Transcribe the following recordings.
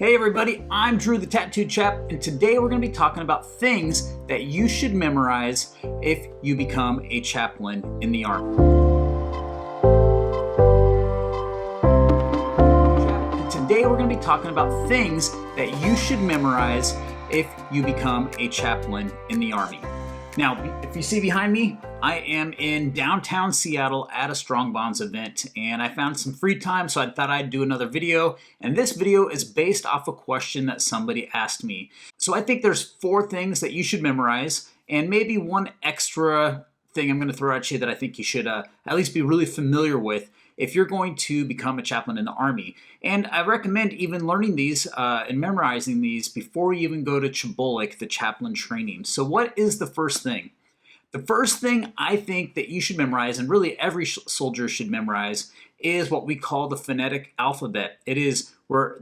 Hey everybody, I'm Drew the Tattooed Chap, and today we're going to be talking about things that you should memorize if you become a chaplain in the Army. Today we're going to be talking about things that you should memorize if you become a chaplain in the Army. Now, if you see behind me, I am in downtown Seattle at a Strong Bonds event, and I found some free time, so I thought I'd do another video. And this video is based off a question that somebody asked me. So I think there's 4 things that you should memorize, and maybe one extra thing I'm going to throw at you that I think you should at least be really familiar with if you're going to become a chaplain in the Army. And I recommend even learning these and memorizing these before you even go to Chabolik, the chaplain training. So what is the first thing? The first thing I think that you should memorize, and really every soldier should memorize, is what we call the phonetic alphabet. It is where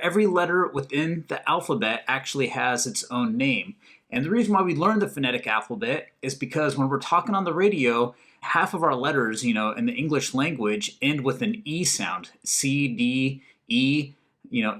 every letter within the alphabet actually has its own name. And the reason why we learn the phonetic alphabet is because when we're talking on the radio, half of our letters, in the English language end with an E sound. C, D, E,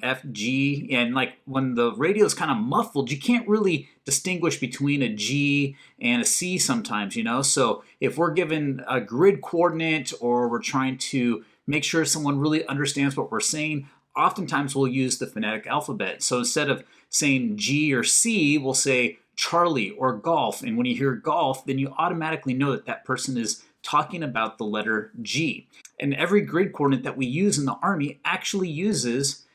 F, G. And like when the radio is kind of muffled, you can't really distinguish between a G and a C sometimes, So if we're given a grid coordinate or we're trying to make sure someone really understands what we're saying, oftentimes we'll use the phonetic alphabet. So instead of saying G or C, we'll say Charlie or golf. And when you hear golf, then you automatically know that that person is talking about the letter G. And every grid coordinate that we use in the Army actually uses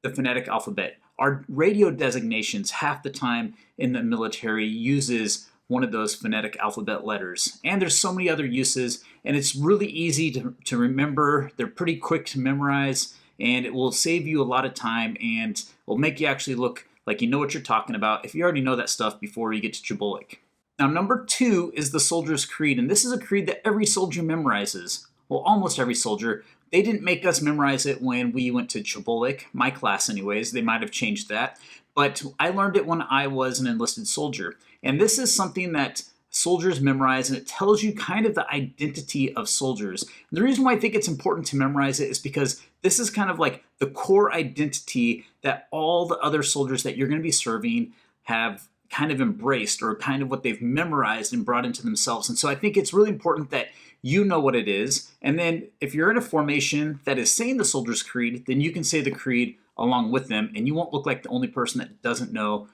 the phonetic alphabet. Our radio designations half the time in the military uses one of those phonetic alphabet letters. And there's so many other uses, and it's really easy to remember. They're pretty quick to memorize, and it will save you a lot of time and will make you actually look like you know what you're talking about if you already know that stuff before you get to Chabolik. Now, number 2 is the soldier's creed, and this is a creed that every soldier memorizes. Well, almost every soldier. They didn't make us memorize it when we went to Chabolik, my class anyways. They might have changed that, but I learned it when I was an enlisted soldier. And this is something that soldiers memorize, and it tells you kind of the identity of soldiers. And the reason why I think it's important to memorize it is because this is kind of like the core identity that all the other soldiers that you're going to be serving have kind of embraced, or kind of what they've memorized and brought into themselves. And so I think it's really important that you know what it is. And then if you're in a formation that is saying the soldier's creed, then you can say the creed along with them, and you won't look like the only person that doesn't know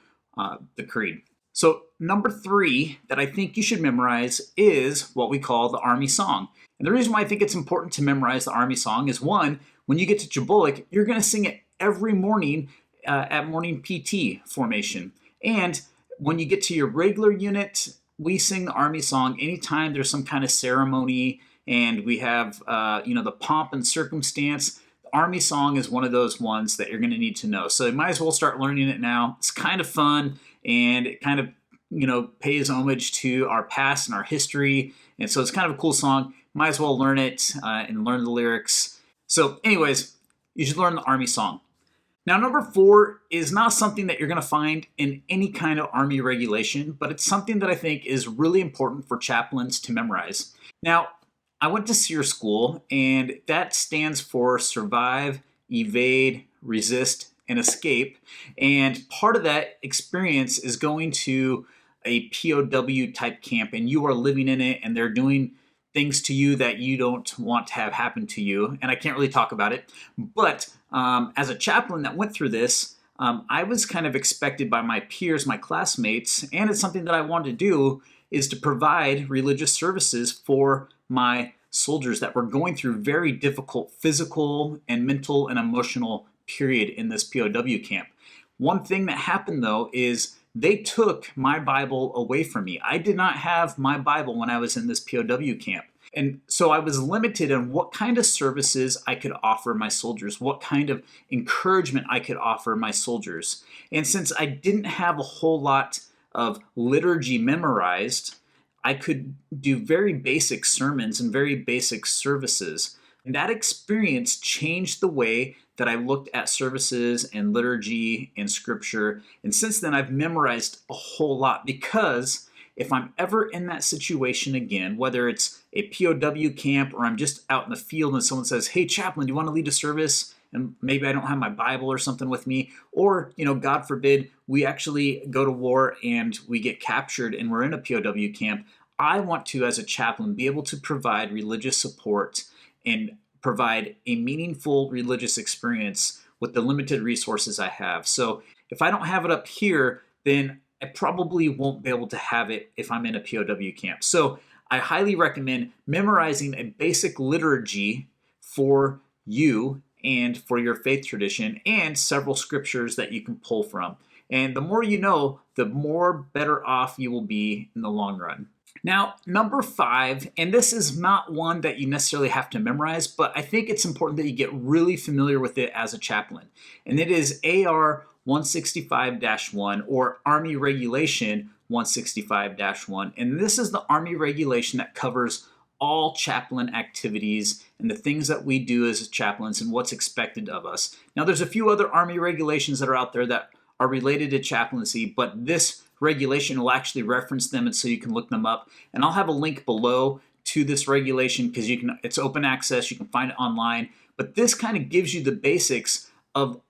the creed. So number 3 that I think you should memorize is what we call the Army song. And the reason why I think it's important to memorize the Army song is, one, when you get to Chabolik, you're going to sing it every morning at morning PT formation. And when you get to your regular unit, we sing the Army song anytime there's some kind of ceremony and we have, the pomp and circumstance. The Army song is one of those ones that you're going to need to know. So you might as well start learning it now. It's kind of fun, and it kind of, pays homage to our past and our history. And so it's kind of a cool song. Might as well learn it and learn the lyrics. So anyways, you should learn the Army song. Now, number 4 is not something that you're going to find in any kind of Army regulation, but it's something that I think is really important for chaplains to memorize. Now, I went to SEER school, and that stands for Survive, Evade, Resist, and Escape. And part of that experience is going to a POW type camp, and you are living in it, and they're doing things to you that you don't want to have happen to you. And I can't really talk about it, but as a chaplain that went through this, I was kind of expected by my peers, my classmates, and it's something that I wanted to do, is to provide religious services for my soldiers that were going through very difficult physical and mental and emotional period in this POW camp. One thing that happened, though, is they took my Bible away from me. I did not have my Bible when I was in this POW camp. And so I was limited in what kind of services I could offer my soldiers, what kind of encouragement I could offer my soldiers. And since I didn't have a whole lot of liturgy memorized, I could do very basic sermons and very basic services. And that experience changed the way that I looked at services and liturgy and scripture. And since then, I've memorized a whole lot, because if I'm ever in that situation again, whether it's a POW camp or I'm just out in the field and someone says, "Hey, chaplain, do you want to lead a service?" and maybe I don't have my Bible or something with me, or, God forbid, we actually go to war and we get captured and we're in a POW camp, I want to, as a chaplain, be able to provide religious support and provide a meaningful religious experience with the limited resources I have. So if I don't have it up here, then I probably won't be able to have it if I'm in a POW camp. So I highly recommend memorizing a basic liturgy for you and for your faith tradition, and several scriptures that you can pull from. And the more you know, the more better off you will be in the long run. Now, number 5, and this is not one that you necessarily have to memorize, but I think it's important that you get really familiar with it as a chaplain. And it is AR 165-1, or Army Regulation 165-1. And this is the Army regulation that covers all chaplain activities and the things that we do as chaplains and what's expected of us. Now, there's a few other Army regulations that are out there that are related to chaplaincy, but this regulation will actually reference them, and so you can look them up. And I'll have a link below to this regulation because it's open access, you can find it online. But this kind of gives you the basics of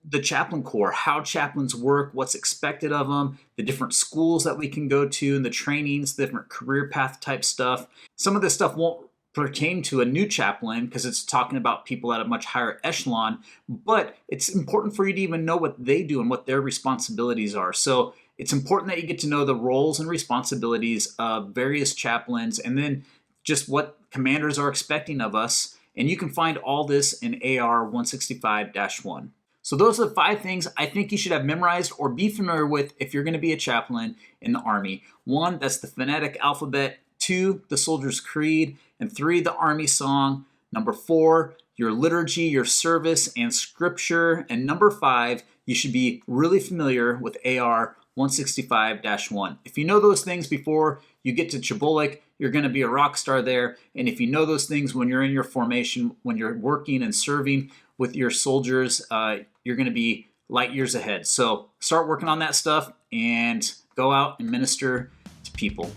the chaplain corps, how chaplains work, what's expected of them, the different schools that we can go to, and the trainings, the different career path type stuff. Some of this stuff won't pertain to a new chaplain because it's talking about people at a much higher echelon, but it's important for you to even know what they do and what their responsibilities are. So it's important that you get to know the roles and responsibilities of various chaplains, and then just what commanders are expecting of us. And you can find all this in AR 165-1. So those are the 5 things I think you should have memorized or be familiar with if you're going to be a chaplain in the Army. 1, that's the Phonetic Alphabet. 2, the Soldier's Creed. And 3, the Army Song. Number 4, your liturgy, your service, and scripture. And number 5, you should be really familiar with AR 165-1. If you know those things before you get to Chabulik, you're going to be a rock star there. And if you know those things when you're in your formation, when you're working and serving with your soldiers, you're going to be light years ahead. So start working on that stuff and go out and minister to people.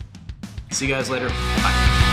See you guys later. Bye.